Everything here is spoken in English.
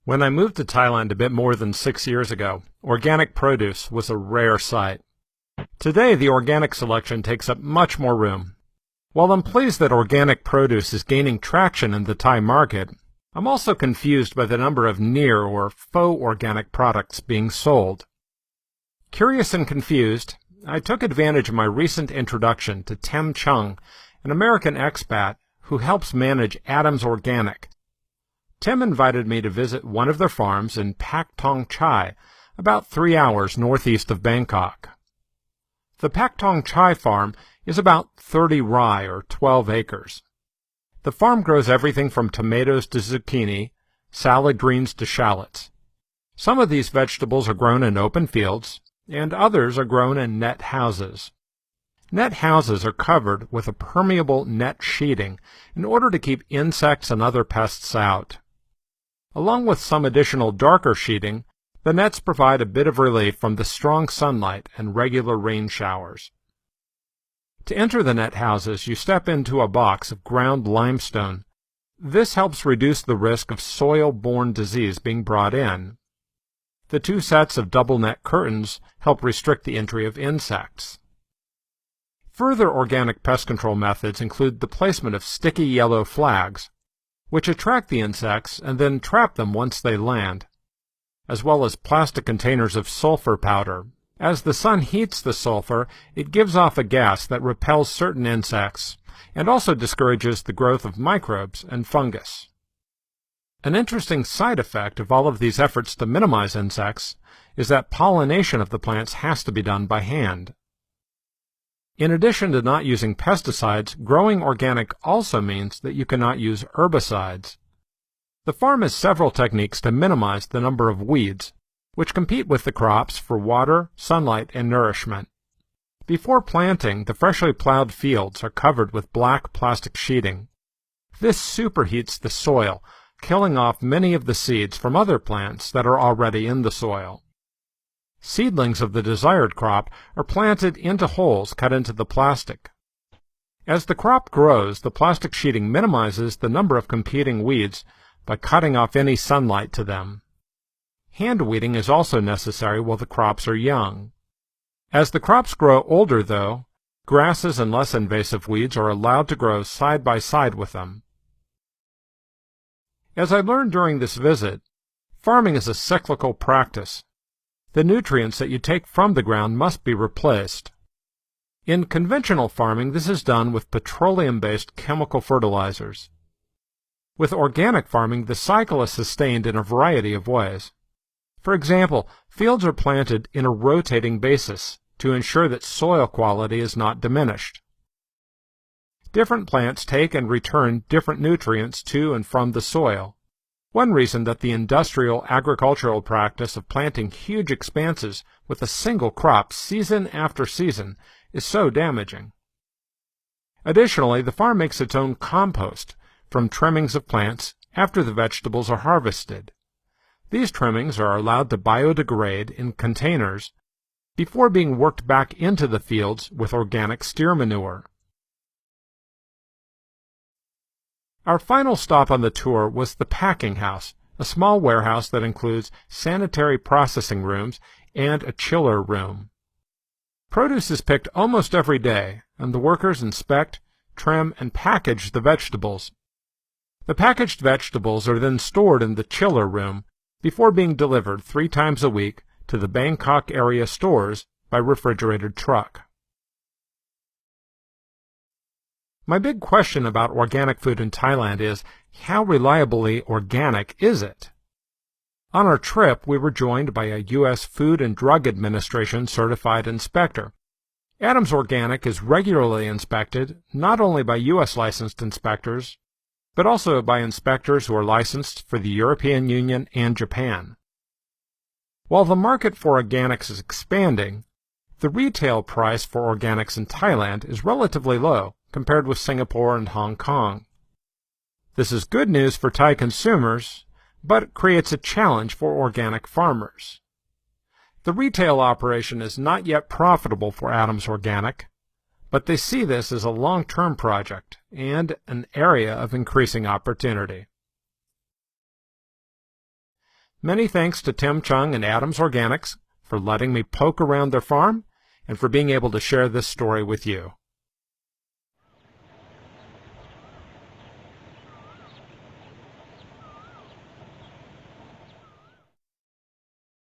When I moved to Thailand a bit more than 6 years ago, organic produce was a rare sight. Today, the organic selection takes up much more room. While I'm pleased that organic produce is gaining traction in the Thai market, I'm also confused by the number of near or faux organic products being sold. Curious and confused, I took advantage of my recent introduction to Tem Chung, an American expat who helps manage Adams Organic. Tim invited me to visit one of their farms in Pak Tong Chai, about 3 hours northeast of Bangkok. The Pak Tong Chai farm is about 30 rai or 12 acres. The farm grows everything from tomatoes to zucchini, salad greens to shallots. Some of these vegetables are grown in open fields, and others are grown in net houses. Net houses are covered with a permeable net sheeting in order to keep insects and other pests out. Along with some additional darker sheeting, the nets provide a bit of relief from the strong sunlight and regular rain showers. To enter the net houses, you step into a box of ground limestone. This helps reduce the risk of soil-borne disease being brought in. The 2 sets of double net curtains help restrict the entry of insects. Further organic pest control methods include the placement of sticky yellow flags, which attract the insects and then trap them once they land, as well as plastic containers of sulfur powder. As the sun heats the sulfur, it gives off a gas that repels certain insects and also discourages the growth of microbes and fungus. An interesting side effect of all of these efforts to minimize insects is that pollination of the plants has to be done by hand. In addition to not using pesticides, growing organic also means that you cannot use herbicides. The farm has several techniques to minimize the number of weeds, which compete with the crops for water, sunlight, and nourishment. Before planting, the freshly plowed fields are covered with black plastic sheeting. This superheats the soil, killing off many of the seeds from other plants that are already in the soil. Seedlings of the desired crop are planted into holes cut into the plastic. As the crop grows, the plastic sheeting minimizes the number of competing weeds by cutting off any sunlight to them. Hand weeding is also necessary while the crops are young. As the crops grow older, though, grasses and less invasive weeds are allowed to grow side by side with them. As I learned during this visit, farming is a cyclical practice. The nutrients that you take from the ground must be replaced. In conventional farming, this is done with petroleum-based chemical fertilizers. With organic farming, the cycle is sustained in a variety of ways. For example, fields are planted in a rotating basis to ensure that soil quality is not diminished. Different plants take and return different nutrients to and from the soil. One reason that the industrial agricultural practice of planting huge expanses with a single crop season after season is so damaging. Additionally, the farm makes its own compost from trimmings of plants after the vegetables are harvested. These trimmings are allowed to biodegrade in containers before being worked back into the fields with organic steer manure. Our final stop on the tour was the packing house, a small warehouse that includes sanitary processing rooms and a chiller room. Produce is picked almost every day, and the workers inspect, trim, and package the vegetables. The packaged vegetables are then stored in the chiller room before being delivered 3 times a week to the Bangkok area stores by refrigerated truck. My big question about organic food in Thailand is, how reliably organic is it? On our trip, we were joined by a U.S. Food and Drug Administration certified inspector. Adams Organic is regularly inspected not only by U.S. licensed inspectors, but also by inspectors who are licensed for the European Union and Japan. While the market for organics is expanding, the retail price for organics in Thailand is relatively low compared with Singapore and Hong Kong. This is good news for Thai consumers, but it creates a challenge for organic farmers. The retail operation is not yet profitable for Adams Organic, but they see this as a long-term project and an area of increasing opportunity. Many thanks to Tim Chung and Adams Organics for letting me poke around their farm and for being able to share this story with you.